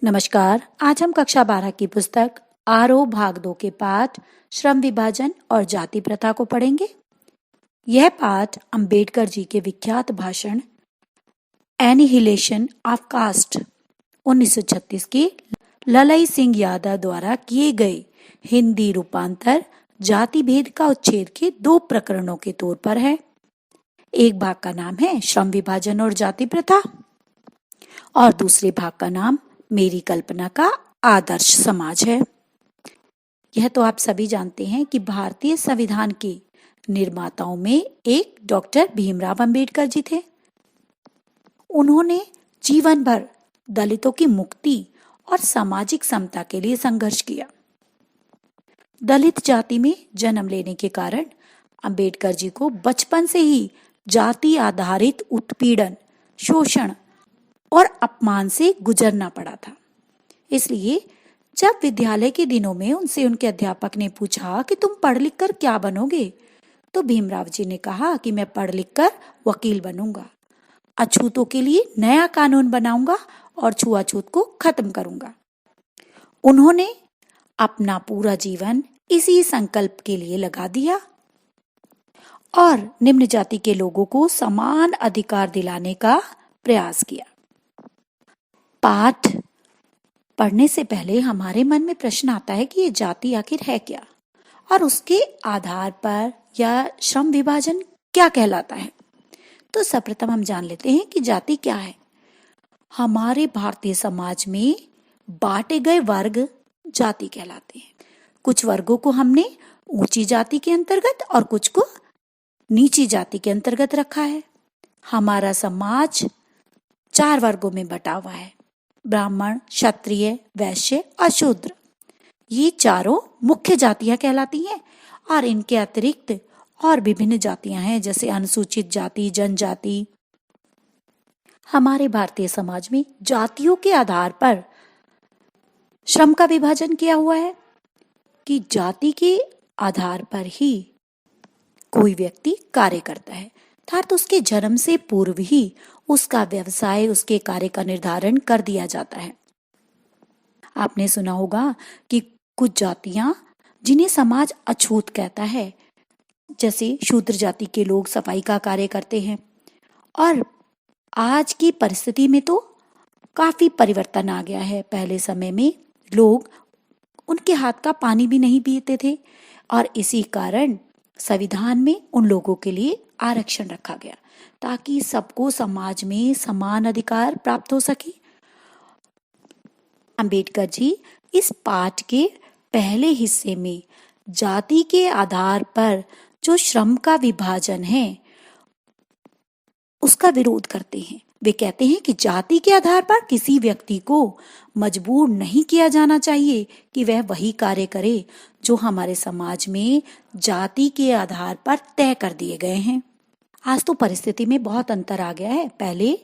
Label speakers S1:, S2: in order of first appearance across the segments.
S1: नमस्कार। आज हम कक्षा 12 की पुस्तक आरोह भाग 2 के पाठ श्रम विभाजन और जाति प्रथा को पढ़ेंगे। यह पाठ अंबेडकर जी के विख्यात भाषण एनिहिलेशन ऑफ कास्ट 1936 की ललई सिंह यादव द्वारा किए गए हिंदी रूपांतर जाति भेद का उच्छेद के 2 प्रकरणों के तौर पर है। एक भाग का नाम है श्रम विभाजन और जाति प्रथा और दूसरे भाग का नाम मेरी कल्पना का आदर्श समाज है। यह तो आप सभी जानते हैं कि भारतीय संविधान के निर्माताओं में एक डॉक्टर भीमराव अंबेडकर जी थे। उन्होंने जीवन भर दलितों की मुक्ति और सामाजिक समता के लिए संघर्ष किया। दलित जाति में जन्म लेने के कारण अंबेडकर जी को बचपन से ही जाति आधारित उत्पीड़न, शोषण और अपमान से गुजरना पड़ा था। इसलिए जब विद्यालय के दिनों में उनसे उनके अध्यापक ने पूछा कि तुम पढ़ लिख कर क्या बनोगे, तो भीमराव जी ने कहा कि मैं पढ़ लिख कर वकील बनूंगा, अछूतों के लिए नया कानून बनाऊंगा और छुआछूत को खत्म करूंगा। उन्होंने अपना पूरा जीवन इसी संकल्प के लिए लगा दिया और निम्न जाति के लोगों को समान अधिकार दिलाने का प्रयास किया। पाठ पढ़ने से पहले हमारे मन में प्रश्न आता है कि ये जाति आखिर है क्या और उसके आधार पर या श्रम विभाजन क्या कहलाता है। तो सर्वप्रथम हम जान लेते हैं कि जाति क्या है। हमारे भारतीय समाज में बांटे गए वर्ग जाति कहलाते हैं। कुछ वर्गों को हमने ऊंची जाति के अंतर्गत और कुछ को नीची जाति के अंतर्गत रखा है। हमारा समाज 4 वर्गों में बटा हुआ है: ब्राह्मण, क्षत्रिय, वैश्य और शूद्र। ये चारों मुख्य जातियां कहलाती हैं और इनके अतिरिक्त और विभिन्न जातियां हैं, जैसे अनुसूचित जाति, जनजाति। हमारे भारतीय समाज में जातियों के आधार पर श्रम का विभाजन किया हुआ है कि जाति के आधार पर ही कोई व्यक्ति कार्य करता है, अर्थात उसके जन्म से पूर्व ही उसका व्यवसाय, उसके कार्य का निर्धारण कर दिया जाता है। आपने सुना होगा कि कुछ जातियां जिन्हें समाज अछूत कहता है, जैसे शूद्र जाति के लोग सफाई का कार्य करते हैं। और आज की परिस्थिति में तो काफी परिवर्तन आ गया है। पहले समय में लोग उनके हाथ का पानी भी नहीं पीते थे और इसी कारण संविधान में उन लोगों के लिए आरक्षण रखा गया ताकि सबको समाज में समान अधिकार प्राप्त हो सके। अंबेडकर जी इस पाठ के पहले हिस्से में जाति के आधार पर जो श्रम का विभाजन है उसका विरोध करते हैं। वे कहते हैं कि जाति के आधार पर किसी व्यक्ति को मजबूर नहीं किया जाना चाहिए कि वह वही कार्य करे जो हमारे समाज में जाति के आधार पर तय कर दिए गए हैं। आज तो परिस्थिति में बहुत अंतर आ गया है। पहले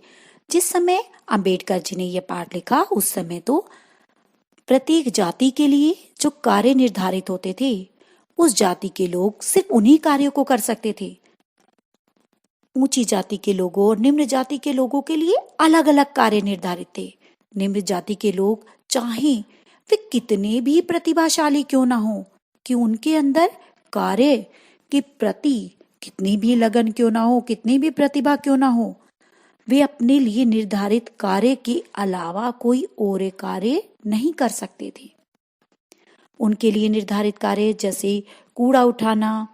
S1: जिस समय अंबेडकर जी ने यह पाठ लिखा उस समय तो प्रत्येक जाति के लिए जो कार्य निर्धारित होते थे उस जाति के लोग सिर्फ उन्हीं कार्यों को कर सकते थे। ऊंची जाति के लोगों और निम्न जाति के लोगों के लिए अलग अलग कार्य निर्धारित थे। निम्न जाति के लोग चाहे वे कितने भी प्रतिभाशाली क्यों ना हो, कि उनके अंदर कार्य के प्रति कितनी भी लगन क्यों ना हो, कितनी भी प्रतिभा क्यों ना हो, वे अपने लिए निर्धारित कार्य के अलावा कोई और कार्य नहीं कर सकते थे। उनके लिए निर्धारित कार्य जैसे कूड़ा उठाना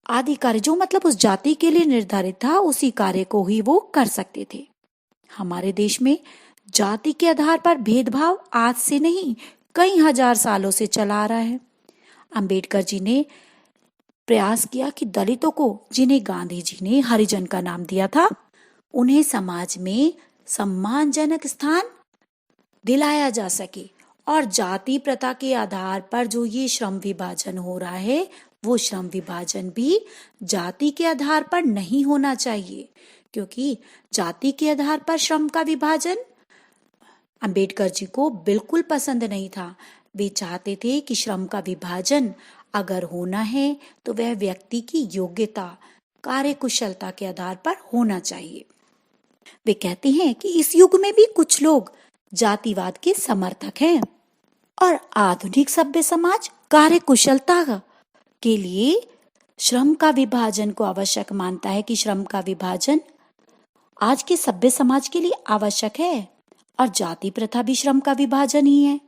S1: आदि कार्य जो मतलब उस जाति के लिए निर्धारित था उसी कार्य को ही वो कर सकते थे। हमारे देश में जाति के आधार पर भेदभाव आज से नहीं कई हजार सालों से चला आ रहा है। अंबेडकर जी ने प्रयास किया कि दलितों को, जिन्हें गांधी जी ने हरिजन का नाम दिया था, उन्हें समाज में सम्मानजनक स्थान दिलाया जा सके और जाति प्रथा के आधार पर जो ये श्रम विभाजन हो रहा है वो श्रम विभाजन भी जाति के आधार पर नहीं होना चाहिए, क्योंकि जाति के आधार पर श्रम का विभाजन अंबेडकर जी को बिल्कुल पसंद नहीं था। वे चाहते थे कि श्रम का विभाजन अगर होना है तो वह व्यक्ति की योग्यता, कार्यकुशलता के आधार पर होना चाहिए। वे कहते हैं कि इस युग में भी कुछ लोग जातिवाद के समर्थक हैं और आधुनिक सभ्य समाज कार्य कुशलता के लिए श्रम का विभाजन को आवश्यक मानता है कि श्रम का विभाजन आज के सभ्य समाज के लिए आवश्यक है और जाति प्रथा भी श्रम का विभाजन ही है।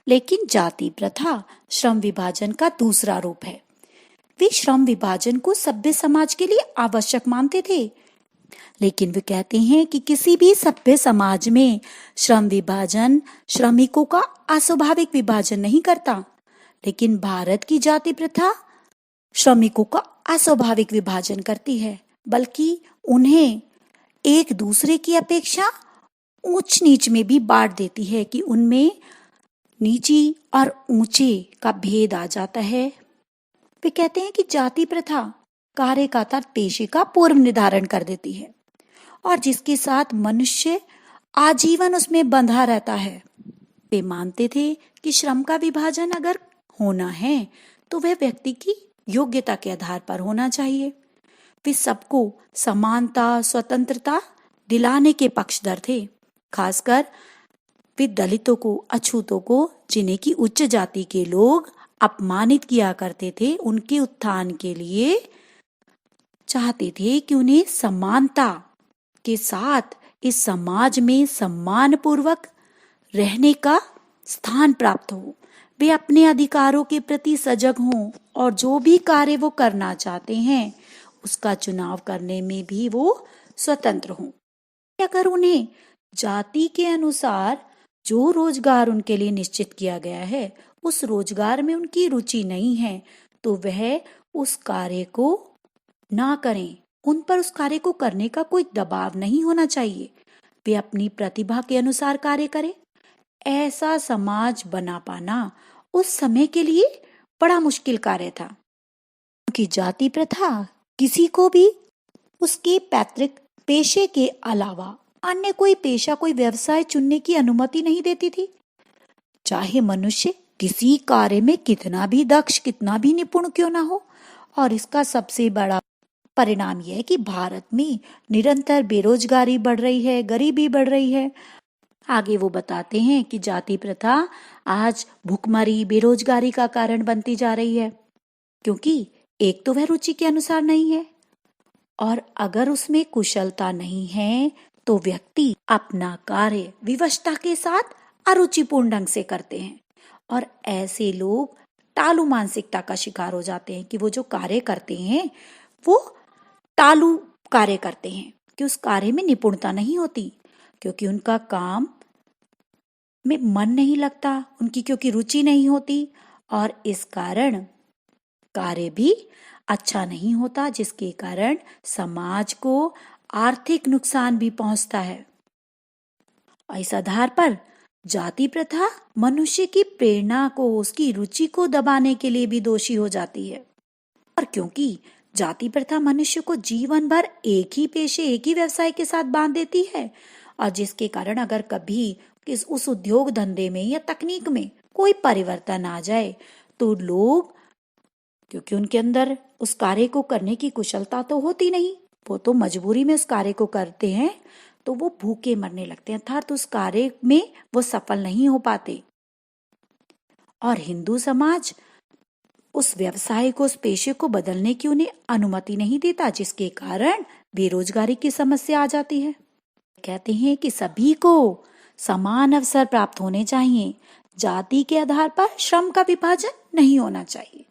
S1: लेकिन जाति प्रथा श्रम विभाजन का दूसरा रूप है। वे श्रम विभाजन को सभ्य समाज के लिए आवश्यक मानते थे, लेकिन वे कहते हैं कि किसी भी सभ्य समाज में श्रम विभाजन श्रमिकों का अस्वाभाविक विभाजन नहीं करता, लेकिन भारत की जाति प्रथा श्रमिकों का अस्वाभाविक विभाजन करती है, बल्कि उन्हें एक दूसरे की अपेक्षा ऊंच नीच में भी बांट देती है कि उनमें नीची और ऊंचे का भेद आ जाता है। वे कहते हैं कि जाति प्रथा कार्य का तथा पेशे का पूर्व निर्धारण कर देती है और जिसके साथ मनुष्य आजीवन उसमें बंधा रहता है। वे मानते थे कि श्रम का विभाजन अगर होना है तो वह व्यक्ति की योग्यता के आधार पर होना चाहिए। वे सबको समानता स्वतंत्रता दिलाने के पक्षधर थे। खासकर वे दलितों को, अछूतों को, जिन्हें की उच्च जाति के लोग अपमानित किया करते थे, उनके उत्थान के लिए चाहते थे कि उन्हें समानता के साथ इस समाज में सम्मान पूर्वक रहने का स्थान प्राप्त हो। वे अपने अधिकारों के प्रति सजग हों और जो भी कार्य वो करना चाहते हैं उसका चुनाव करने में भी वो स्वतंत्र हों। अगर उन्हें जाति के अनुसार जो रोजगार उनके लिए निश्चित किया गया है उस रोजगार में उनकी रुचि नहीं है तो वह उस कार्य को ना करें। उन पर उस कार्य को करने का कोई दबाव नहीं होना चाहिए। वे अपनी प्रतिभा के अनुसार कार्य करें। ऐसा समाज बना पाना उस समय के लिए बड़ा मुश्किल कार्य था, क्योंकि जाति प्रथा किसी को भी उसके पैतृक पेशे के अलावा अन्य कोई पेशा, कोई व्यवसाय चुनने की अनुमति नहीं देती थी, चाहे मनुष्य किसी कार्य में कितना भी दक्ष, कितना भी निपुण क्यों ना हो। और इसका सबसे बड़ा परिणाम यह है कि भारत में निरंतर बेरोजगारी बढ़ रही है, गरीबी बढ़ रही है। आगे वो बताते हैं कि जाति प्रथा आज भुखमरी, बेरोजगारी का कारण बनती जा रही है, क्योंकि एक तो वह रुचि के अनुसार नहीं है और अगर उसमें कुशलता नहीं है तो व्यक्ति अपना कार्य विवशता के साथ अरुचिपूर्ण ढंग से करते हैं और ऐसे लोग टालू मानसिकता का शिकार हो जाते हैं कि वो जो कार्य करते हैं वो टालू कार्य करते हैं, कि उस कार्य में निपुणता नहीं होती, क्योंकि उनका काम में मन नहीं लगता, उनकी क्योंकि रुचि नहीं होती और इस कारण कार्य भी अच्छा नहीं होता, जिसके कारण समाज को आर्थिक नुकसान भी पहुंचता है। इस आधार पर जाति प्रथा मनुष्य की प्रेरणा को, उसकी रुचि को दबाने के लिए भी दोषी हो जाती है। और क्योंकि जाति प्रथा मनुष्य को जीवन भर एक ही पेशे, एक ही व्यवसाय के साथ बांध देती है और जिसके कारण अगर कभी उस उद्योग धंधे में या तकनीक में कोई परिवर्तन आ जाए तो लोग, क्योंकि उनके अंदर उस कार्य को करने की कुशलता तो होती नहीं, वो तो मजबूरी में उस कार्य को करते हैं, तो वो भूखे मरने लगते हैं, अर्थात उस कार्य में वो सफल नहीं हो पाते। और हिंदू समाज उस व्यवसाय को, उस पेशे को बदलने की उन्हें अनुमति नहीं देता, जिसके कारण बेरोजगारी की समस्या आ जाती है। कहते हैं कि सभी को समान अवसर प्राप्त होने चाहिए, जाति के आधार पर श्रम का विभाजन नहीं होना चाहिए।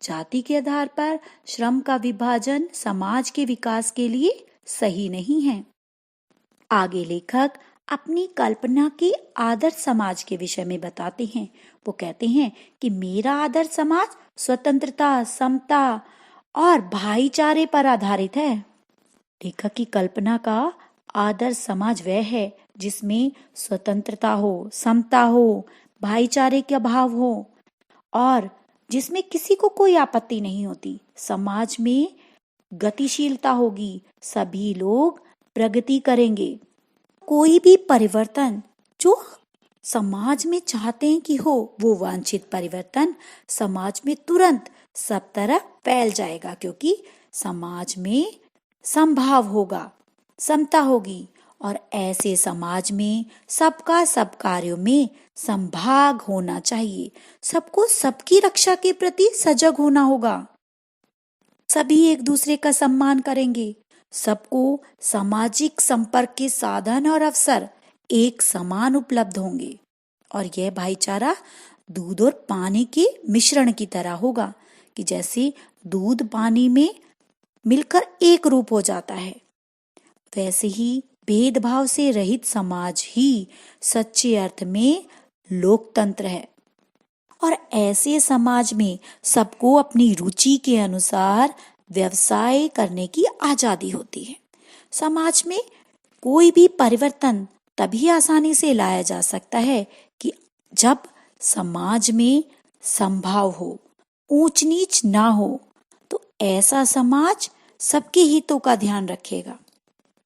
S1: जाति के आधार पर श्रम का विभाजन समाज के विकास के लिए सही नहीं है। आगे लेखक अपनी कल्पना के आदर्श समाज के विषय में बताते हैं। वो कहते हैं कि मेरा आदर्श समाज स्वतंत्रता, समता और भाईचारे पर आधारित है। लेखक की कल्पना का आदर्श समाज वह है जिसमें स्वतंत्रता हो, समता हो, भाईचारे का भाव हो और जिसमें किसी को कोई आपत्ति नहीं होती। समाज में गतिशीलता होगी, सभी लोग प्रगति करेंगे। कोई भी परिवर्तन जो समाज में चाहते हैं कि हो, वो वांछित परिवर्तन समाज में तुरंत सब तरफ फैल जाएगा, क्योंकि समाज में समभाव होगा, समता होगी और ऐसे समाज में सबका सब कार्यों में संभाग होना चाहिए। सबको सबकी रक्षा के प्रति सजग होना होगा। सभी एक दूसरे का सम्मान करेंगे। सबको सामाजिक संपर्क के साधन और अवसर एक समान उपलब्ध होंगे और यह भाईचारा दूध और पानी के मिश्रण की तरह होगा कि जैसे दूध पानी में मिलकर एक रूप हो जाता है, वैसे ही भेदभाव से रहित समाज ही सच्चे अर्थ में लोकतंत्र है। और ऐसे समाज में सबको अपनी रुचि के अनुसार व्यवसाय करने की आजादी होती है। समाज में कोई भी परिवर्तन तभी आसानी से लाया जा सकता है कि जब समाज में समभाव हो, ऊंच नीच ना हो, तो ऐसा समाज सबके हितों का ध्यान रखेगा।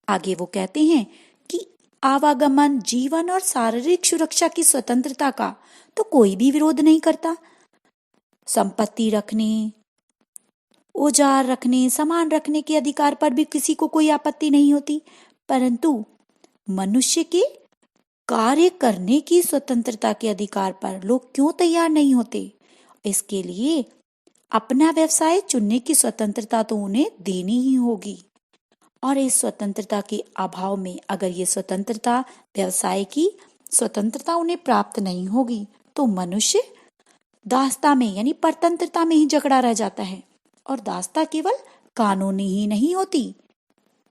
S1: आगे वो कहते हैं कि आवागमन, जीवन और शारीरिक सुरक्षा की स्वतंत्रता का तो कोई भी विरोध नहीं करता। संपत्ति रखने, औजार रखने, सामान रखने के अधिकार पर भी किसी को कोई आपत्ति नहीं होती, परंतु मनुष्य के कार्य करने की स्वतंत्रता के अधिकार पर लोग क्यों तैयार नहीं होते? इसके लिए अपना व्यवसाय चुनने की स्वतंत्रता तो उन्हें देनी ही होगी। और इस स्वतंत्रता के अभाव में अगर ये स्वतंत्रता, व्यवसाय की स्वतंत्रता उन्हें प्राप्त नहीं होगी तो मनुष्य दासता में यानी परतंत्रता में ही जकड़ा रह जाता है। और दासता केवल कानूनी ही नहीं होती,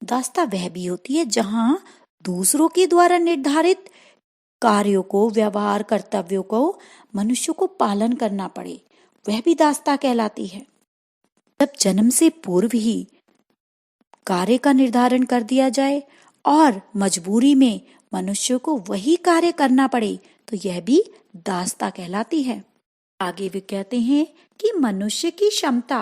S1: दासता वह भी होती है जहां दूसरों के द्वारा निर्धारित कार्यों को, व्यवहार, कर्तव्यों को मनुष्य को पालन करना पड़े, वह भी दासता कहलाती है। जब जन्म से पूर्व ही कार्य का निर्धारण कर दिया जाए और मजबूरी में मनुष्य को वही कार्य करना पड़े तो यह भी दासता कहलाती है। आगे वे कहते हैं कि मनुष्य की क्षमता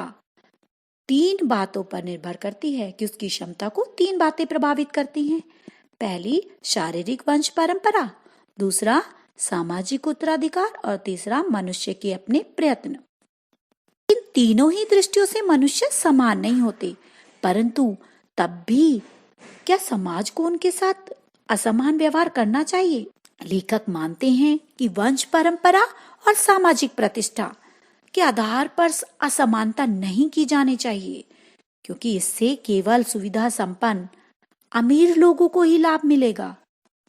S1: 3 बातों पर निर्भर करती है, कि उसकी क्षमता को 3 बातें प्रभावित करती हैं। पहली शारीरिक वंश परंपरा, दूसरा सामाजिक उत्तराधिकार और तीसरा मनुष्य के अपने प्रयत्न। इन तीनों ही दृष्टियों से मनुष्य समान नहीं होते, परंतु तब भी क्या समाज को उनके साथ असमान व्यवहार करना चाहिए? लेखक मानते हैं कि वंश परंपरा और सामाजिक प्रतिष्ठा के आधार पर असमानता नहीं की जानी चाहिए, क्योंकि इससे केवल सुविधा संपन्न अमीर लोगों को ही लाभ मिलेगा।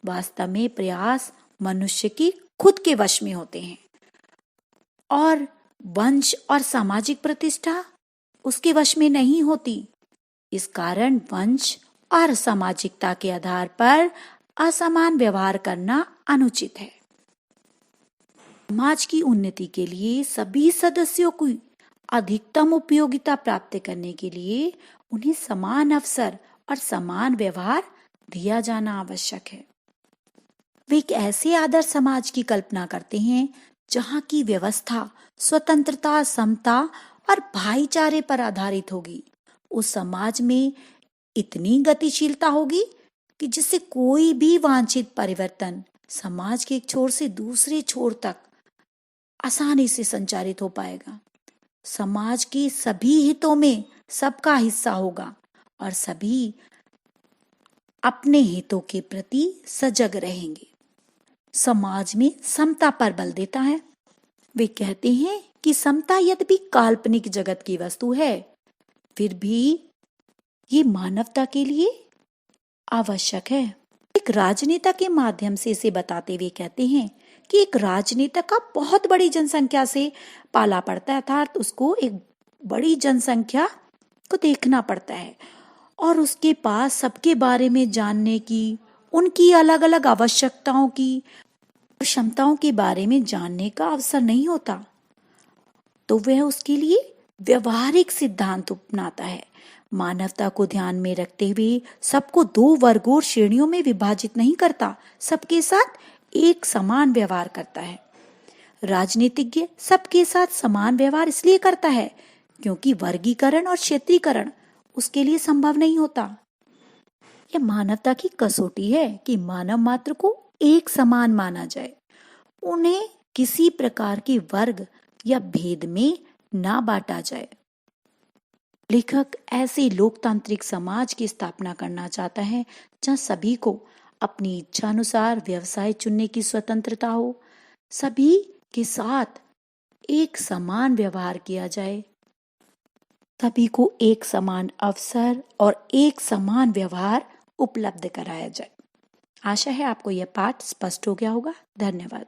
S1: वास्तव में प्रयास मनुष्य की खुद के वश में होते हैं और वंश और सामाजिक प्रतिष्ठा उसके वश में नहीं होती। इस कारण वंश और सामाजिकता के आधार पर असमान व्यवहार करना अनुचित है। समाज की उन्नति के लिए सभी सदस्यों को अधिकतम उपयोगिता प्राप्त करने के लिए उन्हें समान अवसर और समान व्यवहार दिया जाना आवश्यक है। वे एक ऐसे आदर्श समाज की कल्पना करते हैं जहां की व्यवस्था स्वतंत्रता, समता और भाईचारे पर आधारित होगी। उस समाज में इतनी गतिशीलता होगी कि जिससे कोई भी वांछित परिवर्तन समाज के एक छोर से दूसरे छोर तक आसानी से संचारित हो पाएगा। समाज के सभी हितों में सबका हिस्सा होगा और सभी अपने हितों के प्रति सजग रहेंगे। समाज में समता पर बल देता है। वे कहते हैं कि समता यद्यपि काल्पनिक जगत की वस्तु है, फिर भी ये मानवता के लिए आवश्यक है। एक राजनेता के माध्यम से इसे बताते हुए कहते हैं कि एक राजनेता का बहुत बड़ी जनसंख्या से पाला पड़ता है, अर्थात उसको एक बड़ी जनसंख्या को देखना पड़ता है और उसके पास सबके बारे में जानने की, उनकी अलग अलग आवश्यकताओं की, क्षमताओं के बारे में जानने का अवसर नहीं होता। तो वह उसके लिए व्यवहारिक सिद्धांत अपनाता है। मानवता को ध्यान में रखते हुए सबको 2 वर्गों और श्रेणियों में विभाजित नहीं करता, सबके साथ एक समान व्यवहार करता है। राजनीतिज्ञ सबके साथ समान व्यवहार इसलिए करता है क्योंकि वर्गीकरण और क्षेत्रीकरण उसके लिए संभव नहीं होता। यह मानवता की कसौटी है कि मानव मात्र को एक समान माना जाए, उन्हें किसी प्रकार के वर्ग या भेद में ना बांटा जाए। लेखक ऐसे लोकतांत्रिक समाज की स्थापना करना चाहता है जहां सभी को अपनी इच्छानुसार व्यवसाय चुनने की स्वतंत्रता हो, सभी के साथ एक समान व्यवहार किया जाए, सभी को एक समान अवसर और एक समान व्यवहार उपलब्ध कराया जाए। आशा है आपको यह पाठ स्पष्ट हो गया होगा। धन्यवाद।